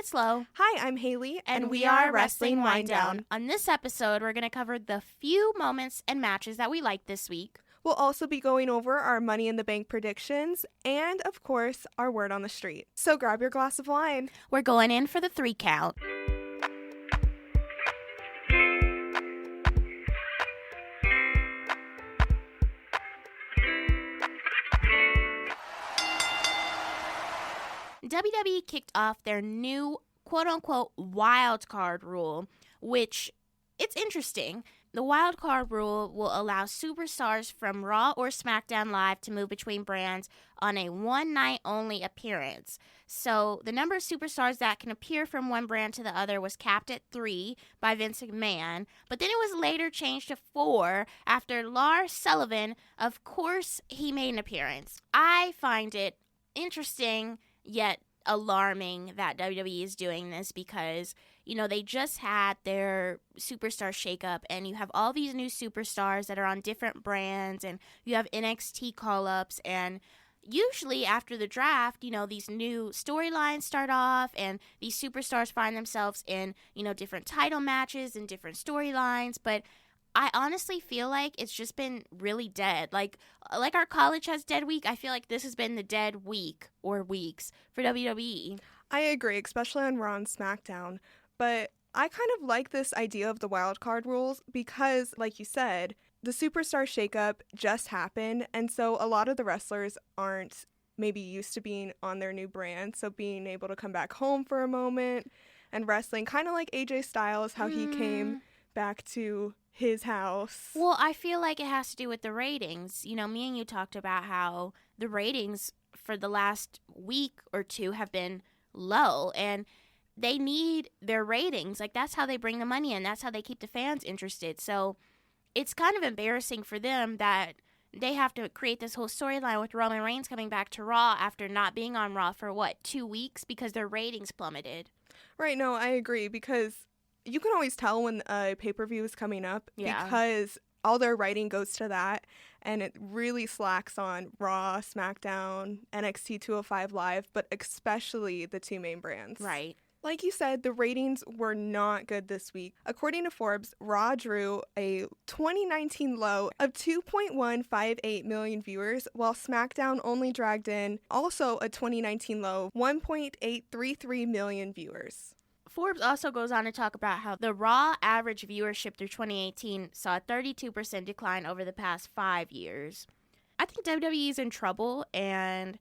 it's Lo. Hi, I'm Hayleigh, And we are Wrestling Winedown. On this episode, we're going to cover the few moments and matches that we liked this week. We'll also be going over our Money in the Bank predictions and, of course, our word on the street. So grab your glass of wine. We're going in for the 3 count. WWE kicked off their new quote-unquote wildcard rule, which, it's interesting. The wildcard rule will allow superstars from Raw or SmackDown Live to move between brands on a one-night-only appearance. So the number of superstars that can appear from one brand to the other was capped at 3 by Vince McMahon, but then it was later changed to 4 after Lars Sullivan, of course, he made an appearance. I find it interesting yet alarming that WWE is doing this because, you know, they just had their superstar shakeup and you have all these new superstars that are on different brands and you have NXT call-ups, and usually after the draft, you know, these new storylines start off and these superstars find themselves in, you know, different title matches and different storylines, but I honestly feel like it's just been really dead. Like our college has dead week, I feel like this has been the dead week or weeks for WWE. I agree, especially on Raw and SmackDown. But I kind of like this idea of the wild card rules because, like you said, the superstar shakeup just happened. And so a lot of the wrestlers aren't maybe used to being on their new brand. So being able to come back home for a moment and wrestling, kind of like AJ Styles, how he came back to his house. Well, I feel like it has to do with the ratings. You know, me and you talked about how the ratings for the last week or two have been low, and they need their ratings. Like, that's how they bring the money in. That's how they keep the fans interested. So it's kind of embarrassing for them that they have to create this whole storyline with Roman Reigns coming back to Raw after not being on Raw for, 2 weeks because their ratings plummeted. Right, no, I agree, because you can always tell when a pay-per-view is coming up because all their writing goes to that, and it really slacks on Raw, SmackDown, NXT 205 Live, but especially the two main brands. Right. Like you said, the ratings were not good this week. According to Forbes, Raw drew a 2019 low of 2.158 million viewers, while SmackDown only dragged in also a 2019 low, 1.833 million viewers. Forbes also goes on to talk about how the Raw average viewership through 2018 saw a 32% decline over the past 5 years. I think WWE is in trouble, and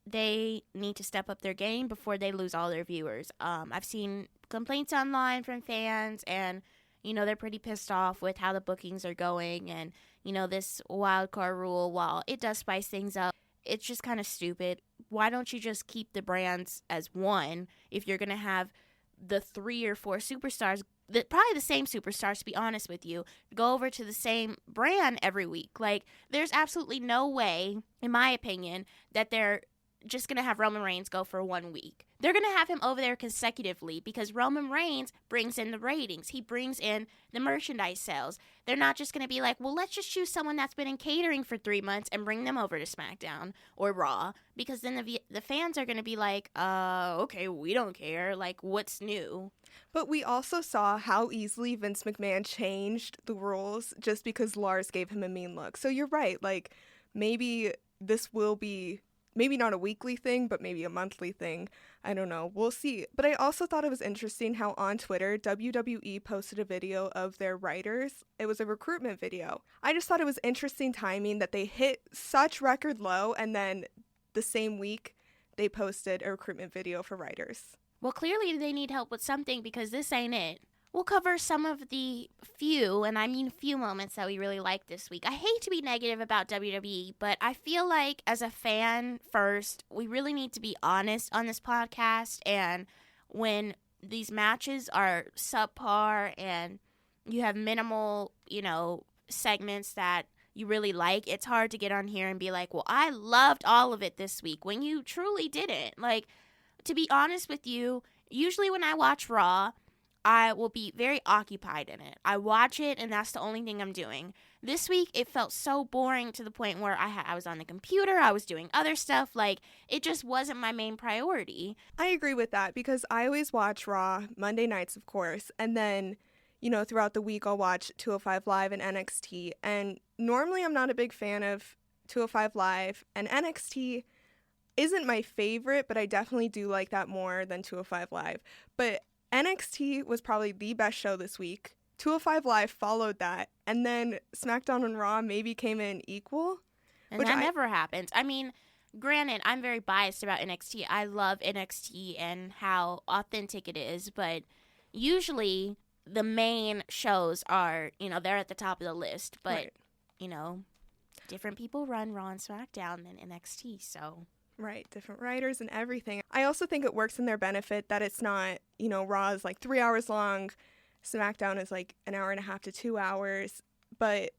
they need to step up their game before they lose all their viewers. I've seen complaints online from fans, and, you know, they're pretty pissed off with how the bookings are going. And, you know, this wildcard rule, while it does spice things up, it's just kind of stupid. Why don't you just keep the brands as one if you're going to have the 3 or 4 superstars, probably the same superstars, to be honest with you, go over to the same brand every week? Like, there's absolutely no way, in my opinion, that they're just going to have Roman Reigns go for 1 week. They're going to have him over there consecutively because Roman Reigns brings in the ratings. He brings in the merchandise sales. They're not just going to be like, well, let's just choose someone that's been in catering for 3 months and bring them over to SmackDown or Raw, because then the fans are going to be like, okay, we don't care. Like, what's new? But we also saw how easily Vince McMahon changed the rules just because Lars gave him a mean look. So you're right. Like, maybe this will be maybe not a weekly thing, but maybe a monthly thing. I don't know. We'll see. But I also thought it was interesting how on Twitter, WWE posted a video of their writers. It was a recruitment video. I just thought it was interesting timing that they hit such record low, and then the same week they posted a recruitment video for writers. Well, clearly they need help with something because this ain't it. We'll cover some of the few, and I mean few, moments that we really liked this week. I hate to be negative about WWE, but I feel like as a fan first, we really need to be honest on this podcast. And when these matches are subpar and you have minimal, you know, segments that you really like, it's hard to get on here and be like, well, I loved all of it this week, when you truly didn't. Like, to be honest with you, usually when I watch Raw, I will be very occupied in it. I watch it, and that's the only thing I'm doing. This week, it felt so boring to the point where I was on the computer, I was doing other stuff. Like, it just wasn't my main priority. I agree with that because I always watch Raw, Monday nights, of course, and then, throughout the week, I'll watch 205 Live and NXT. And normally I'm not a big fan of 205 Live, and NXT isn't my favorite, but I definitely do like that more than 205 Live. But NXT was probably the best show this week. 205 Live followed that, and then SmackDown and Raw maybe came in equal. And that never happens. I mean, granted, I'm very biased about NXT. I love NXT and how authentic it is, but usually the main shows are, they're at the top of the list. But, right. Different people run Raw and SmackDown than NXT, so... Right, different writers and everything. I also think it works in their benefit that it's not, Raw is like 3 hours long, SmackDown is like an hour and a half to 2 hours, but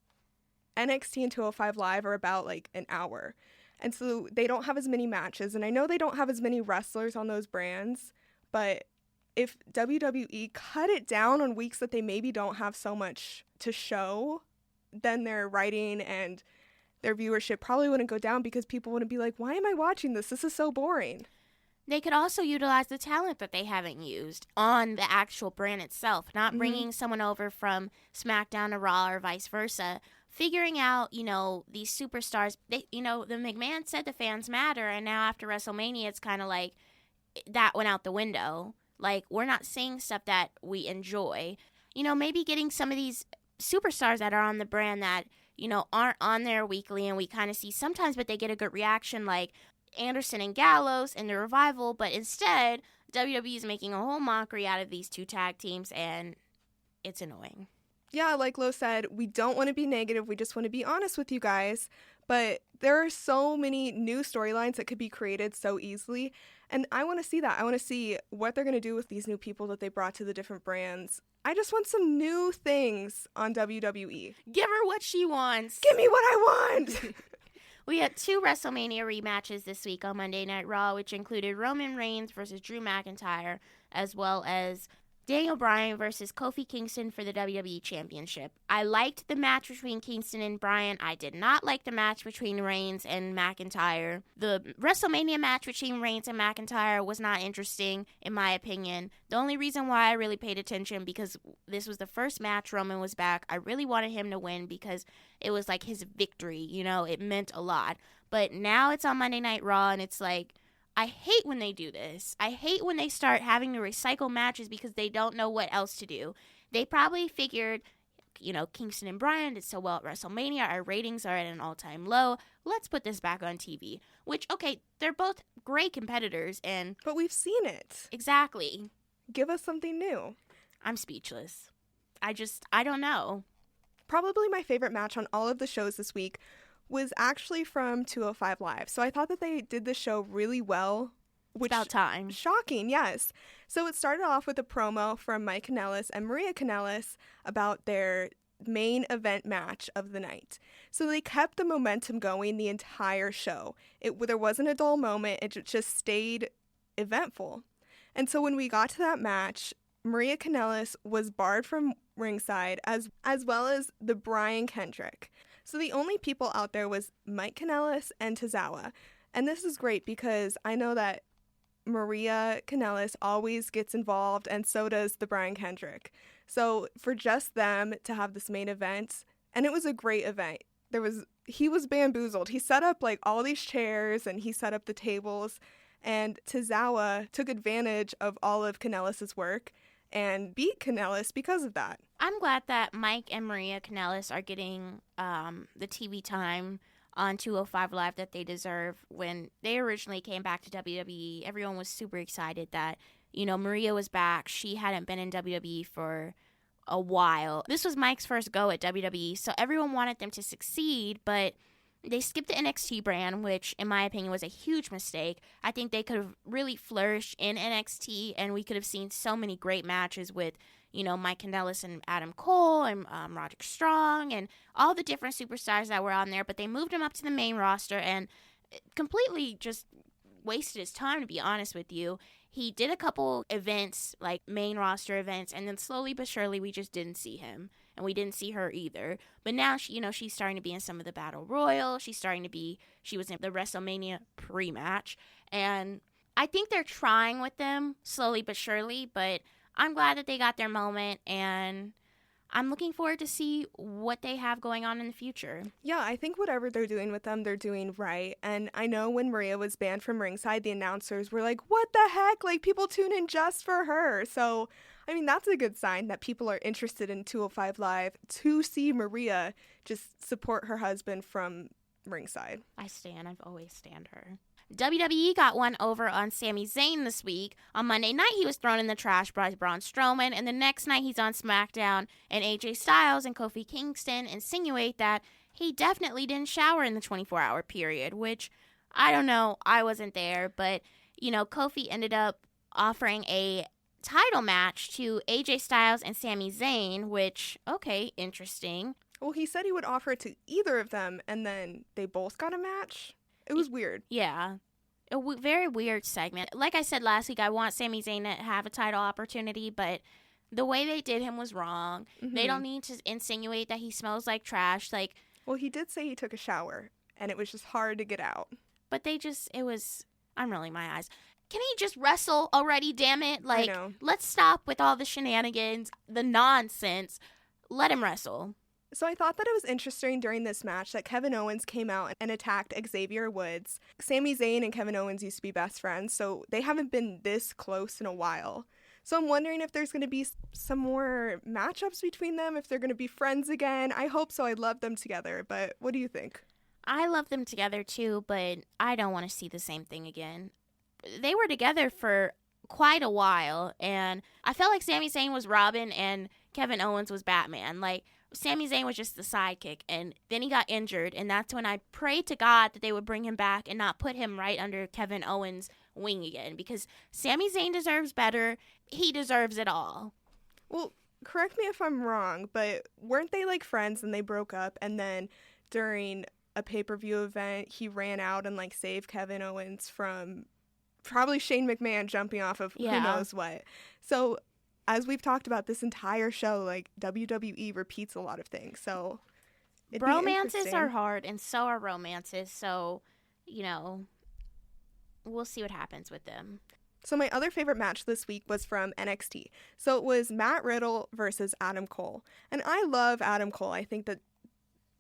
NXT and 205 Live are about like an hour. And so they don't have as many matches, and I know they don't have as many wrestlers on those brands, but if WWE cut it down on weeks that they maybe don't have so much to show, then their writing and their viewership probably wouldn't go down because people wouldn't be like, why am I watching this? This is so boring. They could also utilize the talent that they haven't used on the actual brand itself, not bringing someone over from SmackDown to Raw or vice versa. Figuring out, these superstars, the McMahon said the fans matter, and now after WrestleMania, it's kind of like that went out the window. Like, we're not seeing stuff that we enjoy. Maybe getting some of these superstars that are on the brand that, aren't on there weekly, and we kind of see sometimes, but they get a good reaction, like Anderson and Gallows in the Revival, but instead, WWE is making a whole mockery out of these two tag teams, and it's annoying. Yeah, like Lo said, we don't want to be negative, we just want to be honest with you guys, but there are so many new storylines that could be created so easily, and I want to see that. I want to see what they're going to do with these new people that they brought to the different brands. I just want some new things on WWE. Give her what she wants. Give me what I want! We had 2 WrestleMania rematches this week on Monday Night Raw, which included Roman Reigns versus Drew McIntyre, as well as Daniel Bryan versus Kofi Kingston for the WWE Championship. I liked the match between Kingston and Bryan. I did not like the match between Reigns and McIntyre. The WrestleMania match between Reigns and McIntyre was not interesting, in my opinion. The only reason why I really paid attention, because this was the first match Roman was back. I really wanted him to win because it was like his victory, it meant a lot. But now it's on Monday Night Raw, and it's like, I hate when they do this. I hate when they start having to recycle matches because they don't know what else to do. They probably figured, Kingston and Bryan did so well at WrestleMania. Our ratings are at an all-time low. Let's put this back on TV. Which, okay, they're both great competitors, but we've seen it. Exactly. Give us something new. I'm speechless. I don't know. Probably my favorite match on all of the shows this week was actually from 205 Live. So I thought that they did the show really well. Which, about time. Shocking, yes. So it started off with a promo from Mike Kanellis and Maria Kanellis about their main event match of the night. So they kept the momentum going the entire show. There wasn't a dull moment. It just stayed eventful. And so when we got to that match, Maria Kanellis was barred from ringside as well as the Brian Kendrick. So the only people out there was Mike Kanellis and Tozawa. And this is great because I know that Maria Kanellis always gets involved, and so does the Brian Kendrick. So for just them to have this main event, and it was a great event. He was bamboozled. He set up like all these chairs and he set up the tables, and Tozawa took advantage of all of Kanellis' work and beat Kanellis because of that. I'm glad that Mike and Maria Kanellis are getting the TV time on 205 Live that they deserve. When they originally came back to WWE, everyone was super excited that, Maria was back. She hadn't been in WWE for a while. This was Mike's first go at WWE, so everyone wanted them to succeed, but they skipped the NXT brand, which, in my opinion, was a huge mistake. I think they could have really flourished in NXT, and we could have seen so many great matches with, Mike Kanellis and Adam Cole and Roderick Strong and all the different superstars that were on there. But they moved him up to the main roster and completely just wasted his time, to be honest with you. he did a couple events, like main roster events, and then slowly but surely we just didn't see him. And we didn't see her either. But now, she's starting to be in some of the Battle Royal. She was in the WrestleMania pre-match. And I think they're trying with them slowly but surely. But I'm glad that they got their moment. And I'm looking forward to see what they have going on in the future. Yeah, I think whatever they're doing with them, they're doing right. And I know when Maria was banned from ringside, the announcers were like, what the heck? Like, people tune in just for her. So, I mean, that's a good sign that people are interested in 205 Live to see Maria just support her husband from ringside. I've always stand her. WWE got one over on Sami Zayn this week. On Monday night, he was thrown in the trash by Braun Strowman, and the next night he's on SmackDown, and AJ Styles and Kofi Kingston insinuate that he definitely didn't shower in the 24-hour period, which, I don't know, I wasn't there, but, Kofi ended up offering a title match to AJ Styles and Sami Zayn, which, okay, interesting. Well, he said he would offer it to either of them, and then they both got a match. It was weird. Yeah. Very weird segment. Like I said last week, I want Sami Zayn to have a title opportunity, but the way they did him was wrong. Mm-hmm. They don't need to insinuate that he smells like trash. Well, he did say he took a shower, and it was just hard to get out. But I'm rolling my eyes. Can he just wrestle already, damn it? I know. Let's stop with all the shenanigans, the nonsense. Let him wrestle. So I thought that it was interesting during this match that Kevin Owens came out and attacked Xavier Woods. Sami Zayn and Kevin Owens used to be best friends, so they haven't been this close in a while. So I'm wondering if there's going to be some more matchups between them, if they're going to be friends again. I hope so. I love them together, but what do you think? I love them together too, but I don't want to see the same thing again. They were together for quite a while, and I felt like Sami Zayn was Robin and Kevin Owens was Batman. Sami Zayn was just the sidekick, and then he got injured, and that's when I prayed to God that they would bring him back and not put him right under Kevin Owens' wing again, because Sami Zayn deserves better. He deserves it all. Well, correct me if I'm wrong, but weren't they friends and they broke up, and then during a pay-per-view event, he ran out and saved Kevin Owens from probably Shane McMahon jumping off of who knows what. So as we've talked about this entire show, WWE repeats a lot of things. So romances are hard, and so are romances. So, we'll see what happens with them. So my other favorite match this week was from NXT. So it was Matt Riddle versus Adam Cole. And I love Adam Cole. I think that,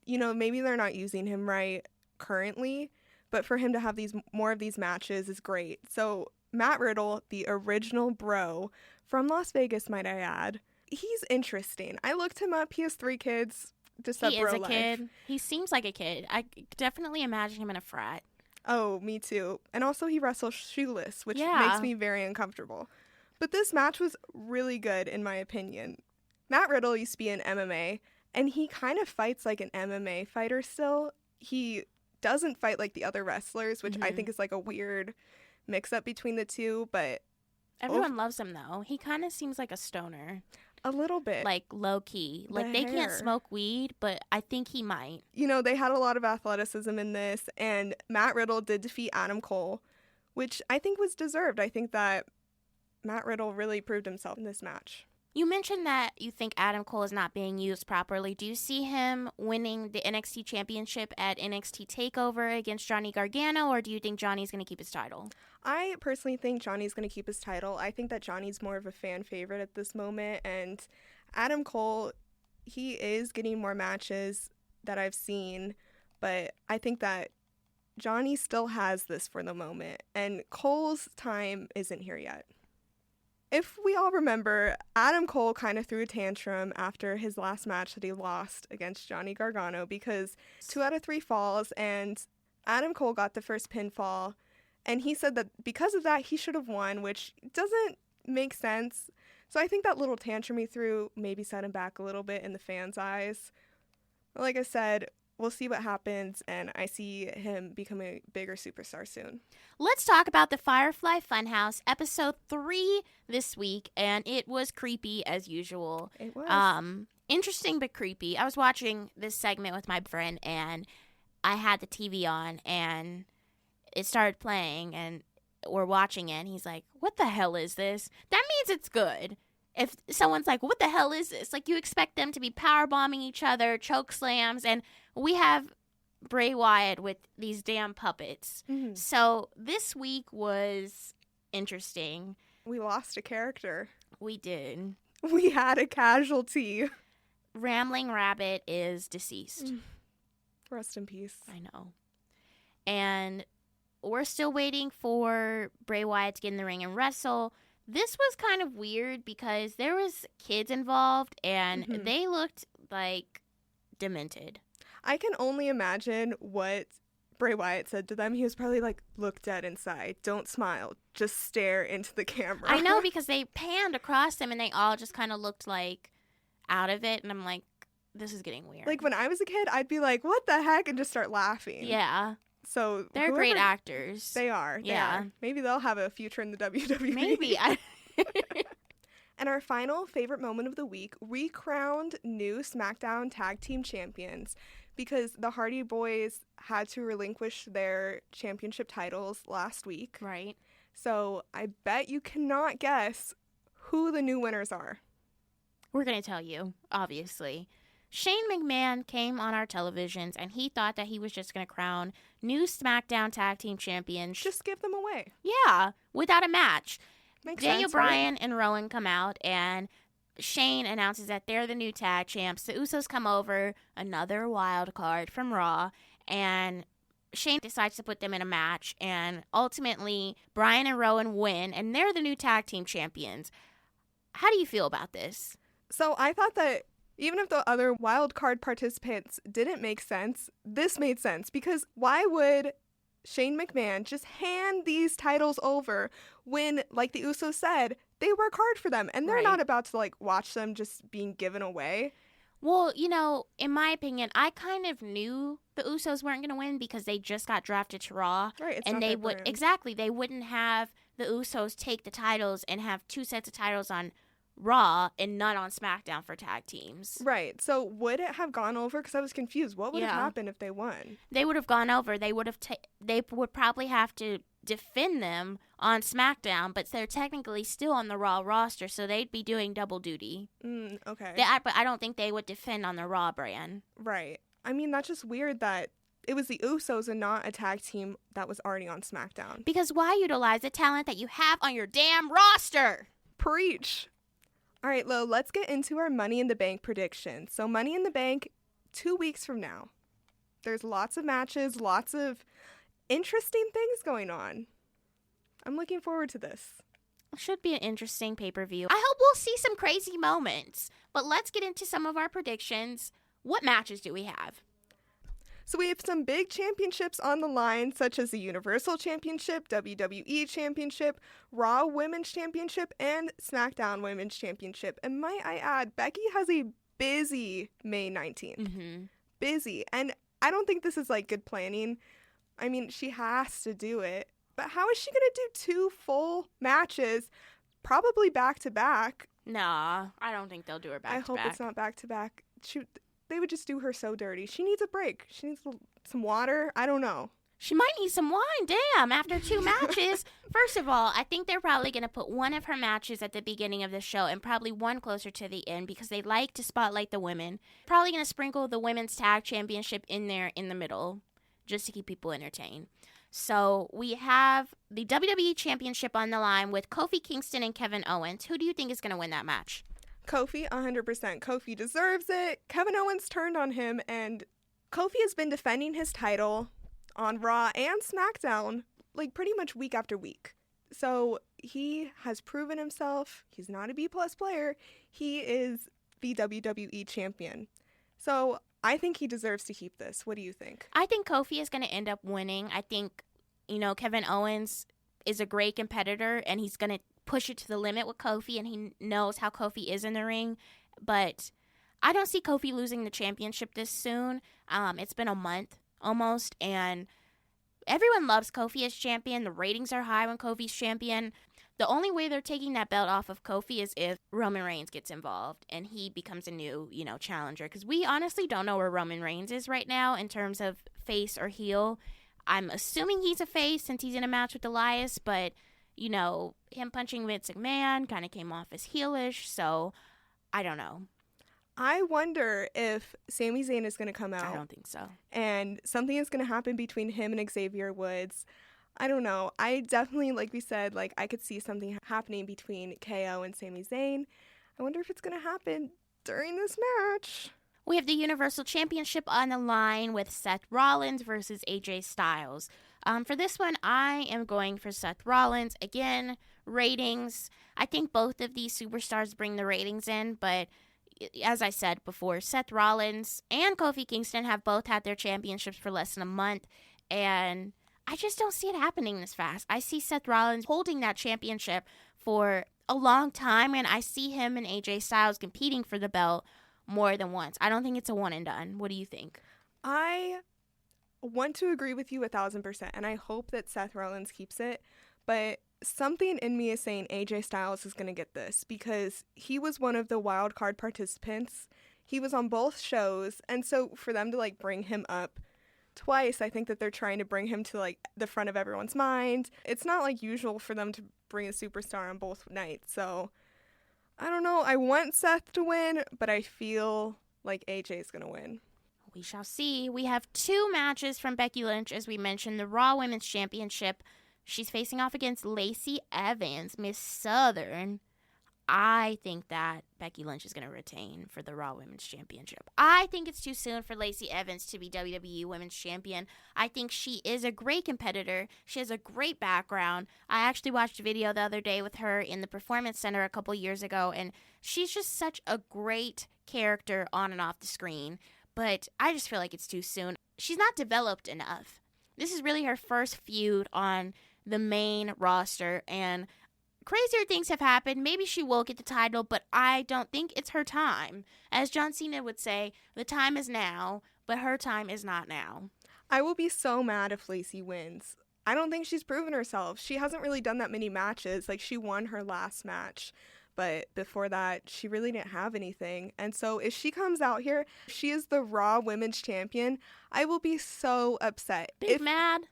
maybe they're not using him right currently, but for him to have more of these matches is great. So Matt Riddle, the original bro from Las Vegas, might I add, he's interesting. I looked him up. He has 3 kids. Just that bro life. He is a kid. He seems like a kid. I definitely imagine him in a frat. Oh, me too. And also he wrestles shoeless, which makes me very uncomfortable. But this match was really good, in my opinion. Matt Riddle used to be in MMA, and he kind of fights like an MMA fighter still. He doesn't fight like the other wrestlers, which I think is a weird mix-up between the two, but everyone loves him, though. He kind of seems like a stoner. A little bit. Low-key. They can't smoke weed, but I think he might. They had a lot of athleticism in this, and Matt Riddle did defeat Adam Cole, which I think was deserved. I think that Matt Riddle really proved himself in this match. You mentioned that you think Adam Cole is not being used properly. Do you see him winning the NXT Championship at NXT TakeOver against Johnny Gargano, or do you think Johnny's going to keep his title? I personally think Johnny's going to keep his title. I think that Johnny's more of a fan favorite at this moment, and Adam Cole, he is getting more matches that I've seen, but I think that Johnny still has this for the moment, and Cole's time isn't here yet. If we all remember, Adam Cole kind of threw a tantrum after his last match that he lost against Johnny Gargano because 2 out of 3 falls, and Adam Cole got the first pinfall, and he said that because of that, he should have won, which doesn't make sense. So I think that little tantrum he threw maybe set him back a little bit in the fans' eyes. But like I said, we'll see what happens, and I see him become a bigger superstar soon. Let's talk about the Firefly Funhouse, episode 3 this week, and it was creepy as usual. It was. Interesting but creepy. I was watching this segment with my friend, and I had the TV on, and it started playing, and were watching it, and he's like, what the hell is this? That means it's good. If someone's like, what the hell is this? Like, you expect them to be power bombing each other, choke slams, and we have Bray Wyatt with these damn puppets. Mm-hmm. So this week was interesting. We lost a character. We did. We had a casualty. Rambling Rabbit is deceased. Rest in peace. I know. And we're still waiting for Bray Wyatt to get in the ring and wrestle. This was kind of weird because there was kids involved, and they looked like demented. I can only imagine what Bray Wyatt said to them. He was probably like, look dead inside. Don't smile. Just stare into the camera. I know, because they panned across them, and they all just kind of looked like out of it. And I'm like, this is getting weird. Like, when I was a kid, I'd be like, what the heck? And just start laughing. Yeah. So they're great actors. They are. They are. Maybe they'll have a future in the WWE. Maybe. And our final favorite moment of the week, we crowned new SmackDown Tag Team Champions because the Hardy Boys had to relinquish their championship titles last week. Right. So I bet you cannot guess who the new winners are. We're going to tell you, obviously. Shane McMahon came on our televisions, and he thought that he was just going to crown new SmackDown Tag Team Champions. Just give them away. Yeah, without a match. Makes Daniel sense, Bryan right? and Rowan come out, and Shane announces that they're the new tag champs. The Usos come over, another wild card from Raw, and Shane decides to put them in a match, and ultimately Bryan and Rowan win, and they're the new tag team champions. How do you feel about this? So I thought that even if the other wild card participants didn't make sense, this made sense, because why would Shane McMahon just hand these titles over when, like the Usos said, they work hard for them, and they're not about to like watch them just being given away? Well, you know, in my opinion, I kind of knew the Usos weren't going to win because they just got drafted to Raw. Right, it's and not they their would brand. exactly, they wouldn't have the Usos take the titles and have two sets of titles on Raw and none on SmackDown for tag teams. Right. So would it have gone over? Because I was confused. What would have happened if they won? They would have gone over. They would probably have to defend them on SmackDown, but they're technically still on the Raw roster, so they'd be doing double duty. Okay. But I don't think they would defend on the Raw brand. Right. I mean, that's just weird that it was the Usos and not a tag team that was already on SmackDown. Because why utilize the talent that you have on your damn roster? Preach. All right, Lo, let's get into our Money in the Bank predictions. So Money in the Bank, 2 weeks from now. There's lots of matches, lots of interesting things going on. I'm looking forward to this. It should be an interesting pay-per-view. I hope we'll see some crazy moments. But let's get into some of our predictions. What matches do we have? So we have some big championships on the line, such as the Universal Championship, WWE Championship, Raw Women's Championship, and SmackDown Women's Championship. And might I add, Becky has a busy May 19th. Mm-hmm. Busy. And I don't think this is, like, good planning. I mean, she has to do it. But how is she going to do 2 full matches, probably back-to-back? Nah, I don't think they'll do her back-to-back. I hope it's not back-to-back. They would just do her so dirty. She needs a break. She needs some water. I don't know. She might need some wine. Damn, after 2 matches. First of all, I think they're probably going to put one of her matches at the beginning of the show and probably one closer to the end because they like to spotlight the women. Probably going to sprinkle the Women's Tag Championship in there in the middle just to keep people entertained. So we have the WWE Championship on the line with Kofi Kingston and Kevin Owens. Who do you think is going to win that match? Kofi, 100%. Kofi deserves it. Kevin Owens turned on him, and Kofi has been defending his title on Raw and SmackDown, like, pretty much week after week. So he has proven himself. He's not a B-plus player. He is the WWE champion. So I think he deserves to keep this. What do you think? I think Kofi is going to end up winning. I think, Kevin Owens is a great competitor, and he's going to push it to the limit with Kofi, and he knows how Kofi is in the ring. But I don't see Kofi losing the championship this soon. It's been a month almost, and everyone loves Kofi as champion. The ratings are high when Kofi's champion. The only way they're taking that belt off of Kofi is if Roman Reigns gets involved and he becomes a new, challenger. Because we honestly don't know where Roman Reigns is right now in terms of face or heel. I'm assuming he's a face since he's in a match with Elias, but, you know, him punching Vince McMahon kind of came off as heelish, so I don't know. I wonder if Sami Zayn is going to come out. I don't think so. And something is going to happen between him and Xavier Woods. I don't know. I definitely, like we said, like I could see something happening between KO and Sami Zayn. I wonder if it's going to happen during this match. We have the Universal Championship on the line with Seth Rollins versus AJ Styles. For this one, I am going for Seth Rollins. Again, ratings. I think both of these superstars bring the ratings in, but as I said before, Seth Rollins and Kofi Kingston have both had their championships for less than a month, and I just don't see it happening this fast. I see Seth Rollins holding that championship for a long time, and I see him and AJ Styles competing for the belt more than once. I don't think it's a one and done. What do you think? I want to agree with you 1,000%, and I hope that Seth Rollins keeps it, but something in me is saying AJ Styles is going to get this because he was one of the Wildcard participants. He was on both shows, and so for them to like bring him up twice, I think that they're trying to bring him to like the front of everyone's mind. It's not like usual for them to bring a superstar on both nights, so I don't know. I want Seth to win, but I feel like AJ is going to win. We shall see. We have 2 matches from Becky Lynch, as we mentioned, the Raw Women's Championship. She's facing off against Lacey Evans, Miss Southern. I think that Becky Lynch is going to retain for the Raw Women's Championship. I think it's too soon for Lacey Evans to be WWE Women's Champion. I think she is a great competitor. She has a great background. I actually watched a video the other day with her in the Performance Center a couple years ago, and she's just such a great character on and off the screen. But I just feel like it's too soon. She's not developed enough. This is really her first feud on the main roster, and crazier things have happened. Maybe she will get the title, but I don't think it's her time. As John Cena would say, the time is now, but her time is not now. I will be so mad if Lacey wins. I don't think she's proven herself. She hasn't really done that many matches. Like, she won her last match, but before that, she really didn't have anything. And so if she comes out here, she is the Raw Women's Champion, I will be so upset. Big mad?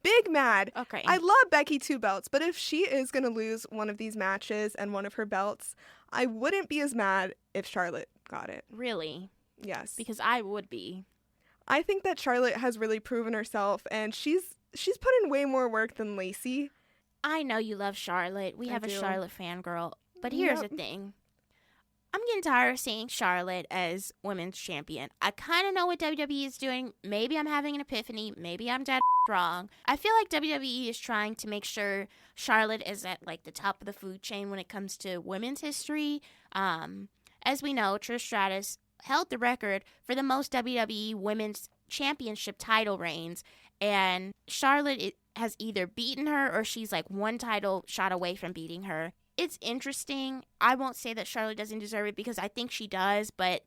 Big mad. Okay. I love Becky 2 belts, but if she is going to lose one of these matches and one of her belts, I wouldn't be as mad if Charlotte got it. Really? Yes. Because I would be. I think that Charlotte has really proven herself, and she's put in way more work than Lacey. I know you love Charlotte. We have a Charlotte fangirl. But here's the thing. I'm getting tired of seeing Charlotte as women's champion. I kind of know what WWE is doing. Maybe I'm having an epiphany. Maybe I'm dead wrong. I feel like WWE is trying to make sure Charlotte is at like the top of the food chain when it comes to women's history. As we know, Trish Stratus held the record for the most WWE Women's Championship title reigns, and Charlotte has either beaten her or she's like one title shot away from beating her. It's interesting. I won't say that Charlotte doesn't deserve it because I think she does, but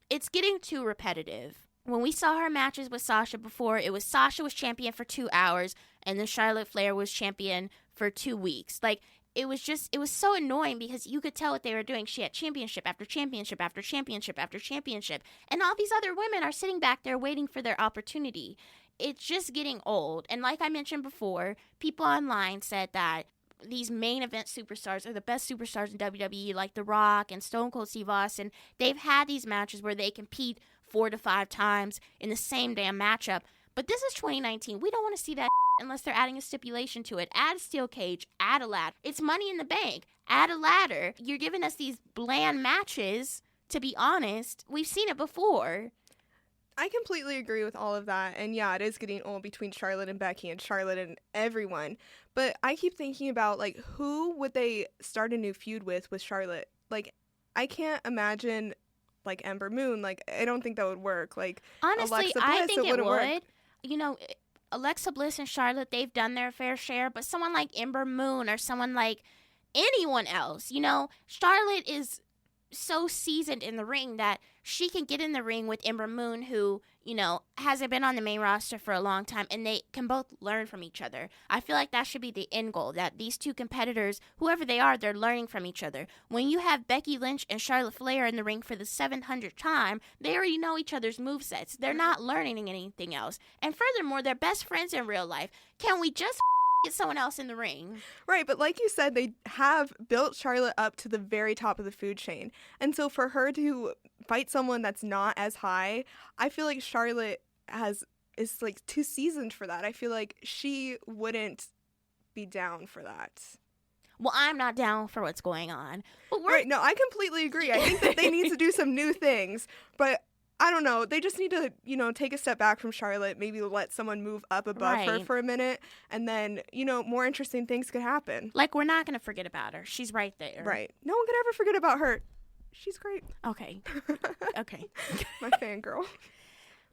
it's getting too repetitive. When we saw her matches with Sasha before, it was Sasha was champion for 2 hours and then Charlotte Flair was champion for 2 weeks. Like, it was so annoying because you could tell what they were doing. She had championship after championship after championship after championship. And all these other women are sitting back there waiting for their opportunity. It's just getting old. And like I mentioned before, people online said that these main event superstars are the best superstars in WWE, like The Rock and Stone Cold Steve Austin. They've had these matches where they compete 4 to 5 times in the same damn matchup. But this is 2019. We don't want to see that unless they're adding a stipulation to it. Add a steel cage. Add a ladder. It's Money in the Bank. Add a ladder. You're giving us these bland matches, to be honest. We've seen it before. I completely agree with all of that. And yeah, it is getting old between Charlotte and Becky and Charlotte and everyone. But I keep thinking about, like, who would they start a new feud with Charlotte? Like, I can't imagine, like, Ember Moon. Like, I don't think that would work. Like, honestly, Alexa Bliss, I think it would. Work. You know, Alexa Bliss and Charlotte, they've done their fair share. But someone like Ember Moon or someone like anyone else, you know, Charlotte is so seasoned in the ring that she can get in the ring with Ember Moon, who, hasn't been on the main roster for a long time, and they can both learn from each other. I feel like that should be the end goal, that these two competitors, whoever they are, they're learning from each other. When you have Becky Lynch and Charlotte Flair in the ring for the 700th time, they already know each other's movesets. They're not learning anything else. And furthermore, they're best friends in real life. Can we just get someone else in the ring? Right, but like you said, they have built Charlotte up to the very top of the food chain. And so for her to fight someone that's not as high, I feel like Charlotte is like too seasoned for that. I feel like she wouldn't be down for that. Well, I'm not down for what's going on. But Right, no, I completely agree. I think that they need to do some new things, but I don't know. They just need to, take a step back from Charlotte, maybe let someone move up above her for a minute, and then, more interesting things could happen. Like, we're not going to forget about her. She's right there. Right. No one could ever forget about her. She's great. Okay. Okay. My fangirl.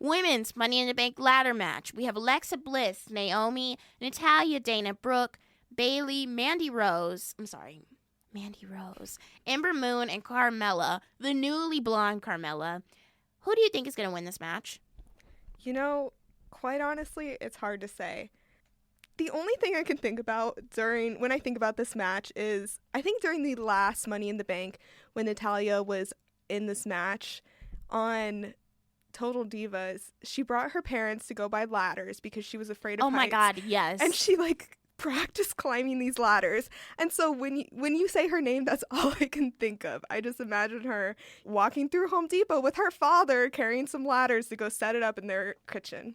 Women's Money in the Bank ladder match. We have Alexa Bliss, Naomi, Natalya, Dana Brooke, Bayley, Mandy Rose, Ember Moon, and Carmella, the newly blonde Carmella. Who do you think is going to win this match? Quite honestly, it's hard to say. The only thing I can think about when I think about this match is, I think during the last Money in the Bank, when Natalya was in this match on Total Divas, she brought her parents to go by ladders because she was afraid of heights. Oh my God, yes. And she practiced climbing these ladders. And so when you say her name, that's all I can think of. I just imagine her walking through Home Depot with her father carrying some ladders to go set it up in their kitchen.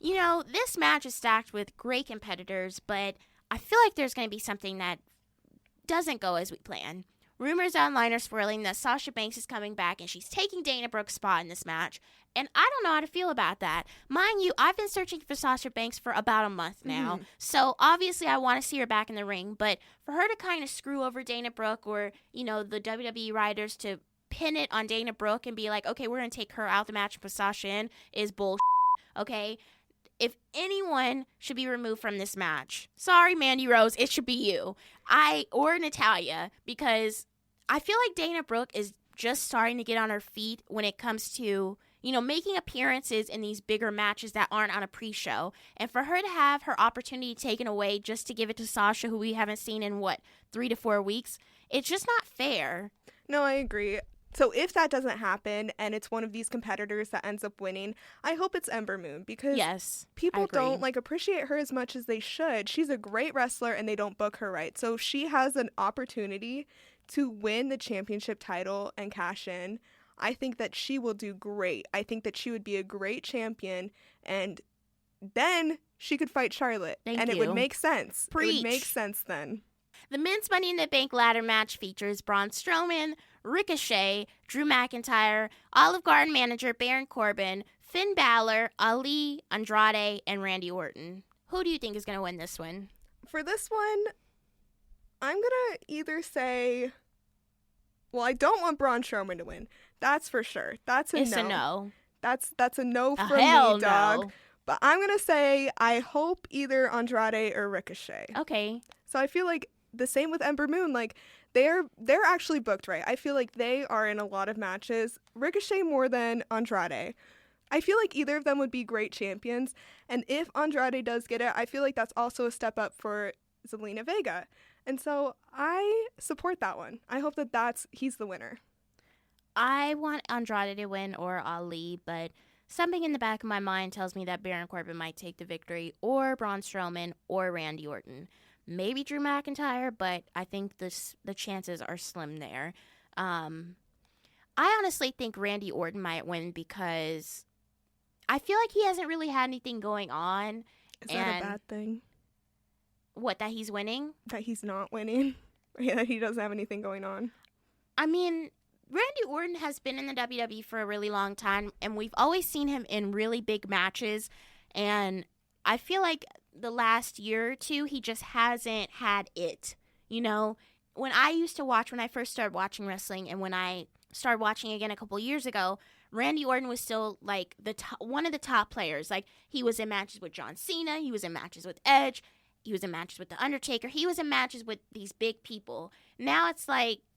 This match is stacked with great competitors, but I feel like there's going to be something that doesn't go as we plan. Rumors online are swirling that Sasha Banks is coming back and she's taking Dana Brooke's spot in this match. And I don't know how to feel about that. Mind you, I've been searching for Sasha Banks for about a month now. So obviously I want to see her back in the ring. But for her to kind of screw over Dana Brooke, or, the WWE writers to pin it on Dana Brooke and be like, okay, we're going to take her out the match and put Sasha in, is bullshit. Okay? If anyone should be removed from this match, sorry, Mandy Rose, it should be you. Or Natalya, because I feel like Dana Brooke is just starting to get on her feet when it comes to, making appearances in these bigger matches that aren't on a pre-show. And for her to have her opportunity taken away just to give it to Sasha, who we haven't seen in, 3 to 4 weeks, it's just not fair. No, I agree. So if that doesn't happen and it's one of these competitors that ends up winning, I hope it's Ember Moon, because people don't appreciate her as much as they should. She's a great wrestler and they don't book her right. So she has an opportunity to win the championship title and cash in. I think that she will do great. I think that she would be a great champion, and then she could fight Charlotte. It would make sense. Preach. It would make sense then. The men's Money in the Bank ladder match features Braun Strowman, Ricochet, Drew McIntyre, Olive Garden manager Baron Corbin, Finn Balor, Ali, Andrade, and Randy Orton. Who do you think is going to win this one? For this one, I'm going to either say, I don't want Braun Strowman to win. That's for sure. That's a no. That's a no from me, dog. No. But I'm going to say I hope either Andrade or Ricochet. Okay. So I feel like the same with Ember Moon. They're actually booked right. I feel like they are in a lot of matches. Ricochet more than Andrade. I feel like either of them would be great champions. And if Andrade does get it, I feel like that's also a step up for Zelina Vega. And so I support that one. I hope that he's the winner. I want Andrade to win or Ali, but something in the back of my mind tells me that Baron Corbin might take the victory, or Braun Strowman, or Randy Orton. Maybe Drew McIntyre, but I think the chances are slim there. I honestly think Randy Orton might win because I feel like he hasn't really had anything going on. Is that a bad thing? What, that he's winning? That he's not winning? That he doesn't have anything going on? I mean, Randy Orton has been in the WWE for a really long time, and we've always seen him in really big matches, and I feel like the last year or two, he just hasn't had it. When I first started watching wrestling, and when I started watching again a couple years ago, Randy Orton was still one of the top players. He was in matches with John Cena, he was in matches with Edge, he was in matches with The Undertaker, he was in matches with these big people. Now it's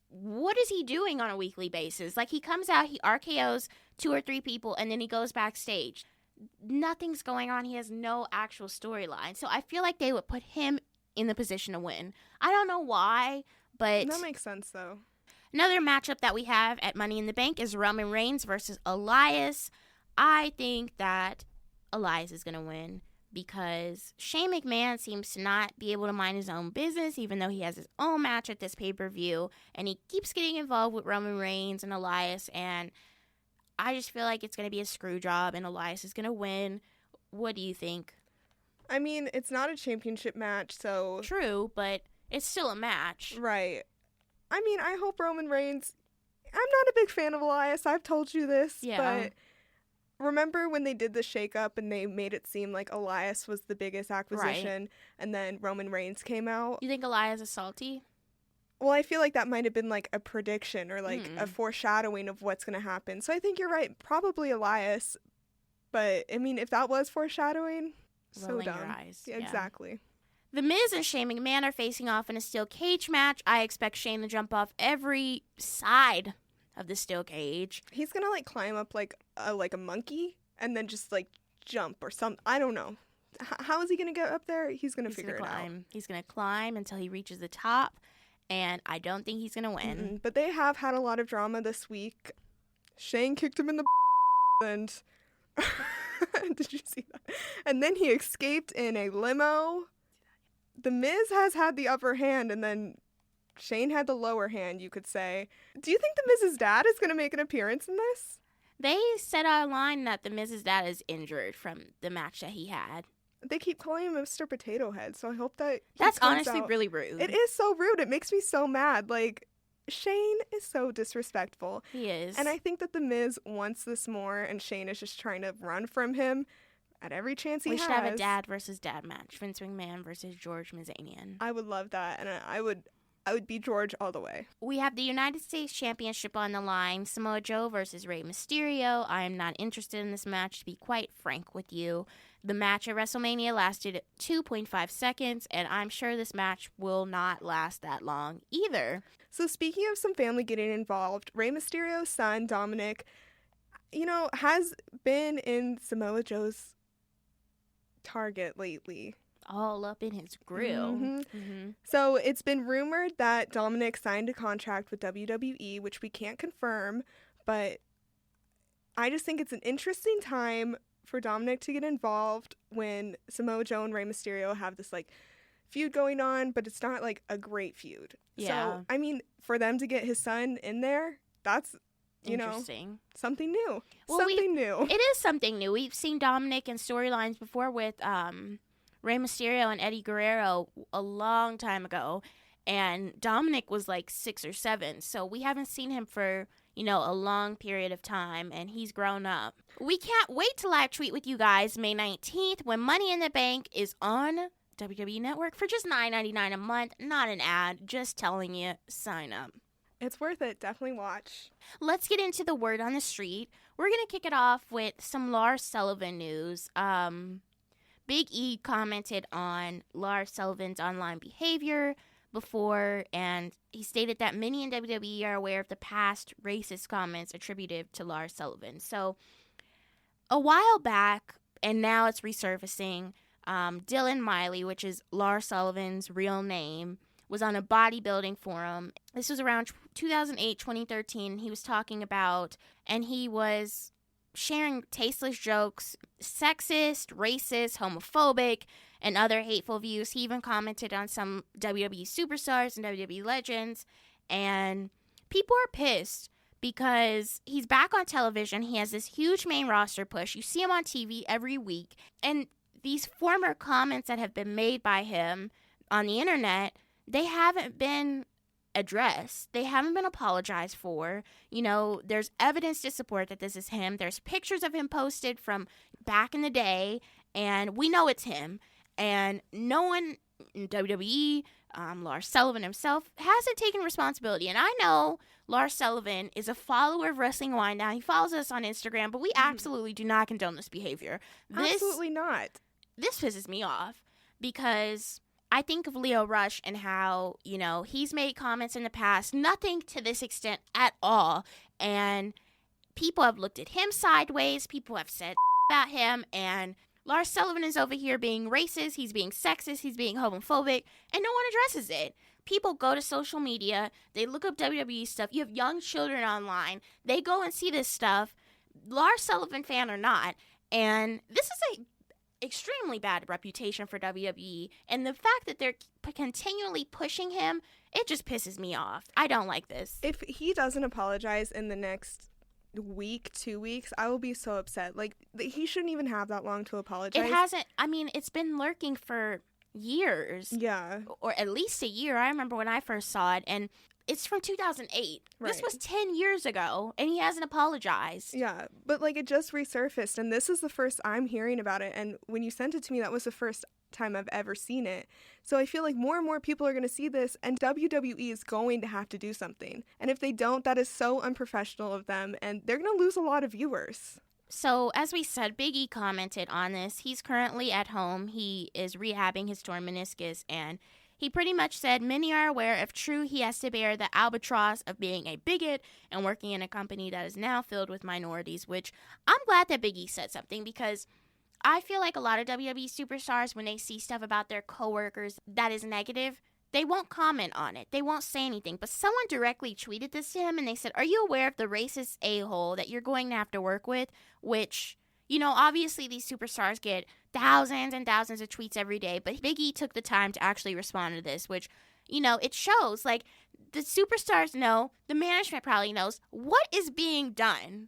what is he doing on a weekly basis? Like, he comes out, he RKOs 2 or 3 people, and then he goes backstage. Nothing's going on. He has no actual storyline. So I feel like they would put him in the position to win. I don't know why, but that makes sense, though. Another matchup that we have at Money in the Bank is Roman Reigns versus Elias. I think that Elias is going to win because Shane McMahon seems to not be able to mind his own business, even though he has his own match at this pay-per-view, and he keeps getting involved with Roman Reigns and Elias, and I just feel like it's going to be a screw job, and Elias is going to win. What do you think? I mean, it's not a championship match, so... True, but it's still a match. Right. I mean, I hope Roman Reigns... I'm not a big fan of Elias. I've told you this, but remember when they did the shakeup and they made it seem like Elias was the biggest acquisition, and then Roman Reigns came out? You think Elias is salty? Well, I feel like that might have been like a prediction or like a foreshadowing of what's going to happen. So I think you're right. Probably Elias. But, I mean, if that was foreshadowing, so dumb. Your eyes. Yeah, exactly. The Miz and Shane McMahon are facing off in a steel cage match. I expect Shane to jump off every side of the steel cage. He's going to, like, climb up like a monkey and then just, like, jump or something. I don't know. How is he going to get up there? He's going to figure it out. He's going to climb until he reaches the top. And I don't think he's going to win. Mm-mm. But they have had a lot of drama this week. Shane kicked him in the and... Did you see that? And then he escaped in a limo. The Miz has had the upper hand, and then Shane had the lower hand, you could say. Do you think the Miz's dad is going to make an appearance in this? They said online that the Miz's dad is injured from the match that he had. They keep calling him Mr. Potato Head, so I hope that that's honestly really rude. It is so rude. It makes me so mad. Like, Shane is so disrespectful. He is. And I think that the Miz wants this more, and Shane is just trying to run from him at every chance he has. We should have a dad versus dad match. Vince McMahon versus George Mizanian. I would love that, and I would be George all the way. We have the United States Championship on the line. Samoa Joe versus Rey Mysterio. I am not interested in this match, to be quite frank with you. The match at WrestleMania lasted 2.5 seconds, and I'm sure this match will not last that long either. So speaking of some family getting involved, Rey Mysterio's son, Dominic, has been in Samoa Joe's target lately. All up in his grill. Mm-hmm. Mm-hmm. So it's been rumored that Dominic signed a contract with WWE, which we can't confirm, but I just think it's an interesting time for Dominic to get involved when Samoa Joe and Rey Mysterio have this, like, feud going on, but it's not, like, a great feud. Yeah. So, I mean, for them to get his son in there, that's, interesting. Something new. Well, something new. It is something new. We've seen Dominic in storylines before with Rey Mysterio and Eddie Guerrero a long time ago, and Dominic was, like, 6 or 7, so we haven't seen him for a long period of time, and he's grown up. We can't wait to live tweet with you guys May 19th when Money in the Bank is on WWE Network for just $9.99 a month. Not an ad, just telling you, sign up. It's worth it. Definitely watch. Let's get into the word on the street. We're going to kick it off with some Lars Sullivan news. Big E commented on Lars Sullivan's online behavior before, and he stated that many in WWE are aware of the past racist comments attributed to Lars Sullivan. So, a while back, and now it's resurfacing, Dylan Miley, which is Lars Sullivan's real name, was on a bodybuilding forum. This was around 2008, 2013. He was talking about, and he was sharing tasteless jokes, sexist, racist, homophobic, and other hateful views. He even commented on some WWE superstars and WWE legends, and people are pissed because he's back on television. He has this huge main roster push. You see him on TV every week, and these former comments that have been made by him on the internet, they haven't been addressed. They haven't been apologized for. There's evidence to support that this is him. There's pictures of him posted from back in the day, and we know it's him. And no one in WWE, Lars Sullivan himself, hasn't taken responsibility. And I know Lars Sullivan is a follower of Wrestling Winedown. He follows us on Instagram, but we absolutely do not condone this behavior. Absolutely not. This pisses me off because I think of Leo Rush and how, he's made comments in the past, nothing to this extent at all. And people have looked at him sideways. People have said about him. And Lars Sullivan is over here being racist. He's being sexist. He's being homophobic. And no one addresses it. People go to social media. They look up WWE stuff. You have young children online. They go and see this stuff, Lars Sullivan fan or not. And this is a extremely bad reputation for WWE, and the fact that they're continually pushing him, it just pisses me off. I don't like this. If he doesn't apologize in the next week, 2 weeks, I will be so upset. Like, he shouldn't even have that long to apologize. It hasn't. I mean, it's been lurking for years. Yeah. Or at least a year. I remember when I first saw it, and it's from 2008. Right. This was 10 years ago, and he hasn't apologized. Yeah, but, like, it just resurfaced, and this is the first I'm hearing about it, and when you sent it to me, that was the first time I've ever seen it. So I feel like more and more people are going to see this, and WWE is going to have to do something. And if they don't, that is so unprofessional of them, and they're going to lose a lot of viewers. So, as we said, Big E commented on this. He's currently at home. He is rehabbing his torn meniscus, and he pretty much said, many are aware if true, he has to bear the albatross of being a bigot and working in a company that is now filled with minorities, which I'm glad that Big E said something, because I feel like a lot of WWE superstars, when they see stuff about their coworkers that is negative, they won't comment on it. They won't say anything. But someone directly tweeted this to him, and they said, are you aware of the racist a-hole that you're going to have to work with? Which, obviously these superstars get thousands and thousands of tweets every day, but Big E took the time to actually respond to this, which, it shows, like, the superstars know, the management probably knows what is being done.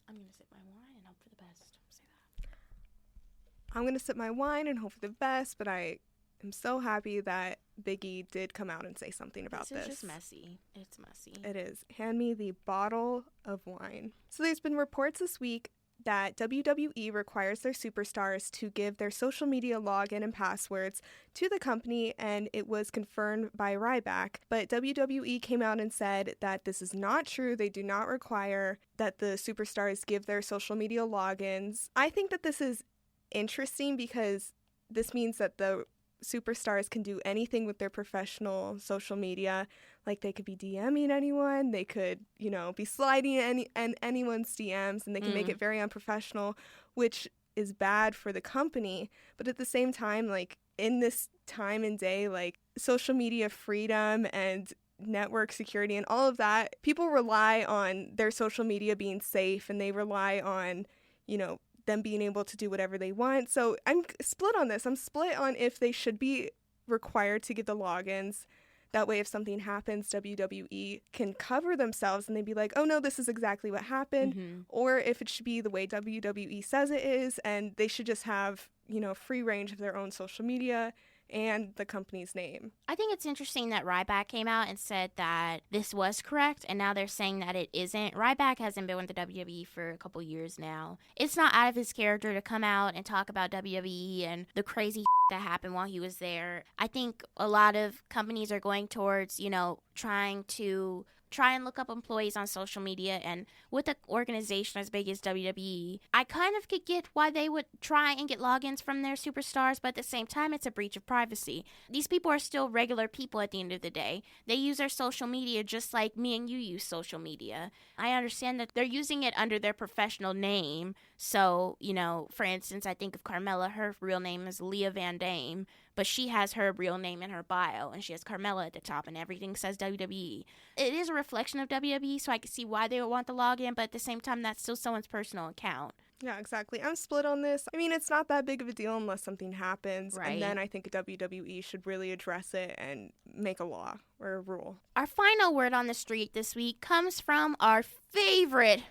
I'm going to sip my wine and hope for the best. Say that. I'm going to sip my wine and hope for the best, but I am so happy that Big E did come out and say something about this. This is just messy. It's messy. It is. Hand me the bottle of wine. So there's been reports this week that WWE requires their superstars to give their social media login and passwords to the company, and it was confirmed by Ryback. But WWE came out and said that this is not true. They do not require that the superstars give their social media logins. I think that this is interesting because this means that the superstars can do anything with their professional social media. Like, they could be DMing anyone, they could, be sliding in anyone's DMs, and they can make it very unprofessional, which is bad for the company. But at the same time, like, in this time and day, like, social media freedom and network security and all of that, people rely on their social media being safe, and they rely on, them being able to do whatever they want. So I'm split on this. I'm split on if they should be required to give the logins. That way, if something happens, WWE can cover themselves and they'd be like, oh no, this is exactly what happened. Mm-hmm. Or if it should be the way WWE says it is, and they should just have, free range of their own social media and the company's name. I think it's interesting that Ryback came out and said that this was correct, and now they're saying that it isn't. Ryback hasn't been with the WWE for a couple years now. It's not out of his character to come out and talk about WWE and the crazy that happened while he was there. I think a lot of companies are going towards, try and look up employees on social media, and with an organization as big as WWE, I kind of could get why they would try and get logins from their superstars, but at the same time, it's a breach of privacy. These people are still regular people at the end of the day. They use their social media just like me and you use social media. I understand that they're using it under their professional name. So, for instance, I think of Carmella, her real name is Leah Van Dame, but she has her real name in her bio, and she has Carmella at the top, and everything says WWE. It is a reflection of WWE, so I can see why they would want the login, but at the same time, that's still someone's personal account. Yeah, exactly. I'm split on this. I mean, it's not that big of a deal unless something happens, right? And then I think WWE should really address it and make a law or a rule. Our final word on the street this week comes from our favorite,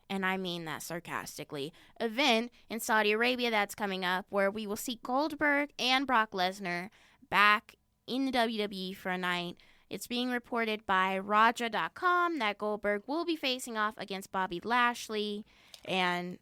and I mean that sarcastically, event in Saudi Arabia that's coming up, where we will see Goldberg and Brock Lesnar back in the WWE for a night. It's being reported by Raja.com that Goldberg will be facing off against Bobby Lashley, and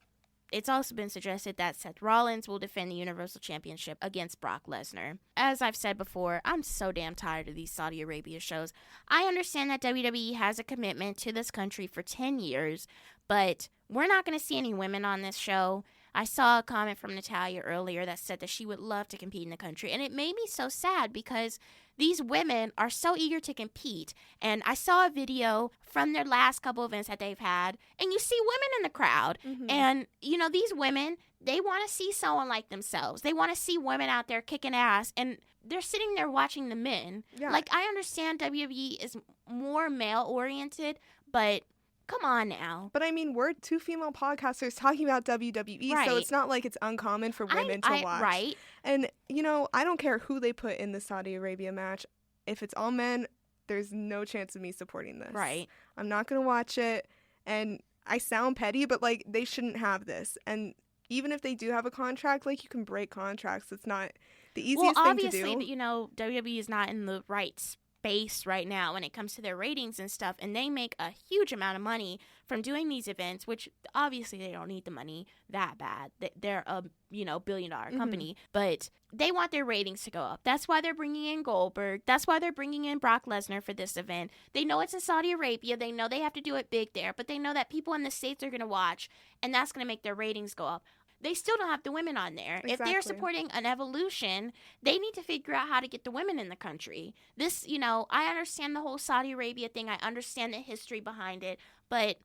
it's also been suggested that Seth Rollins will defend the Universal Championship against Brock Lesnar. As I've said before, I'm so damn tired of these Saudi Arabia shows. I understand that WWE has a commitment to this country for 10 years, but we're not going to see any women on this show. I saw a comment from Natalia earlier that said that she would love to compete in the country. And it made me so sad because these women are so eager to compete. And I saw a video from their last couple events that they've had, and you see women in the crowd. Mm-hmm. And, you know, these women, they want to see someone like themselves. They want to see women out there kicking ass. And they're sitting there watching the men. Yeah. Like, I understand WWE is more male-oriented, but come on now. But I mean, we're two female podcasters talking about WWE, Right. so it's not like it's uncommon for women to watch. Right. And, you know, I don't care who they put in the Saudi Arabia match. If it's all men, there's no chance of me supporting this. Right. I'm not going to watch it. And I sound petty, but, like, they shouldn't have this. And even if they do have a contract, like, you can break contracts. It's not the easiest thing to do. Well, obviously, you know, WWE is not in the right space right now when it comes to their ratings and stuff, and they make a huge amount of money from doing these events, which obviously they don't need the money that bad. They're a, you know, billion-dollar company, but they want their ratings to go up. That's why they're bringing in Goldberg. That's why they're bringing in Brock Lesnar for this event. They know it's in Saudi Arabia. They know they have to do it big there, but they know that people in the States are going to watch, and that's going to make their ratings go up. They still don't have the women on there. Exactly. If they're supporting an evolution, they need to figure out how to get the women in the country. This, you know, I understand the whole Saudi Arabia thing. I understand the history behind it. But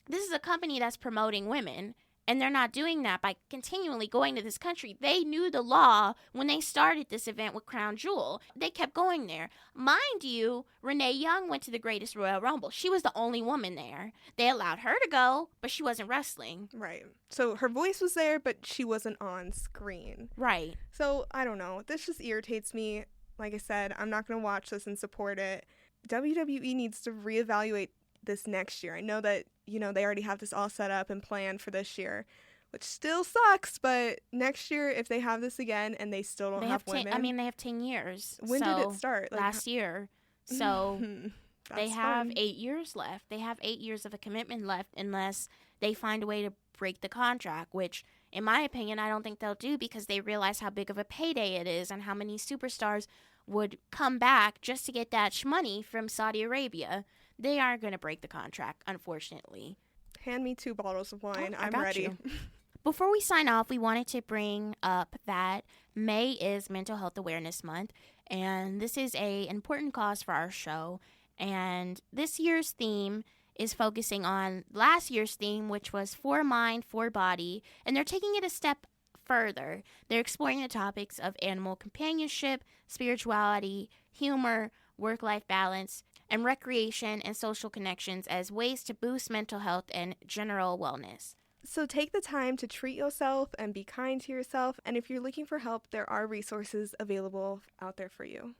this is a company that's promoting women, and they're not doing that by continually going to this country. They knew the law when they started this event with Crown Jewel. They kept going there. Mind you, Renee Young went to the Greatest Royal Rumble. She was the only woman there. They allowed her to go, but she wasn't wrestling. Right. So her voice was there, but she wasn't on screen. Right. So I don't know. This just irritates me. Like I said, I'm not going to watch this and support it. WWE needs to reevaluate this next year. I know that, you know, they already have this all set up and planned for this year, which still sucks, but next year, if they have this again and they still don't have women. They have 10 years. When did it start? Like, last year. So they have fun. 8 years left. They have 8 years of a commitment left unless they find a way to break the contract, which, in my opinion, I don't think they'll do because they realize how big of a payday it is and how many superstars would come back just to get that money from Saudi Arabia. They aren't going to break the contract, unfortunately. Hand me 2 bottles of wine. I I'm got ready. you. Before we sign off, we wanted to bring up that May is Mental Health Awareness Month, and this is an important cause for our show. And this year's theme is focusing on last year's theme, which was For Mind, For Body, and they're taking it a step further. They're exploring the topics of animal companionship, spirituality, humor, work-life balance, and recreation and social connections as ways to boost mental health and general wellness. So take the time to treat yourself and be kind to yourself. And if you're looking for help, there are resources available out there for you.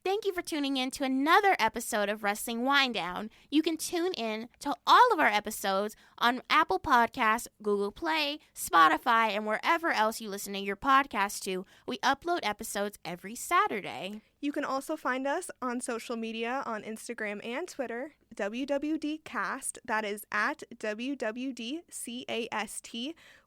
Thank you for tuning in to another episode of Wrestling Winedown. You can tune in to all of our episodes on Apple Podcasts, Google Play, Spotify, and wherever else you listen to your podcast to. We upload episodes every Saturday. You can also find us on social media on Instagram and Twitter, WWDcast, that is at WWDcast.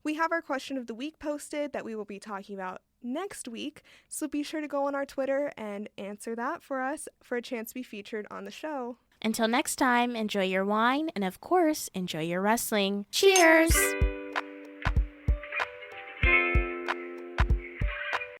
We have our question of the week posted that we will be talking about next week, so be sure to go on our Twitter and answer that for us for a chance to be featured on the show. Until next time, enjoy your wine and, of course, enjoy your wrestling. Cheers!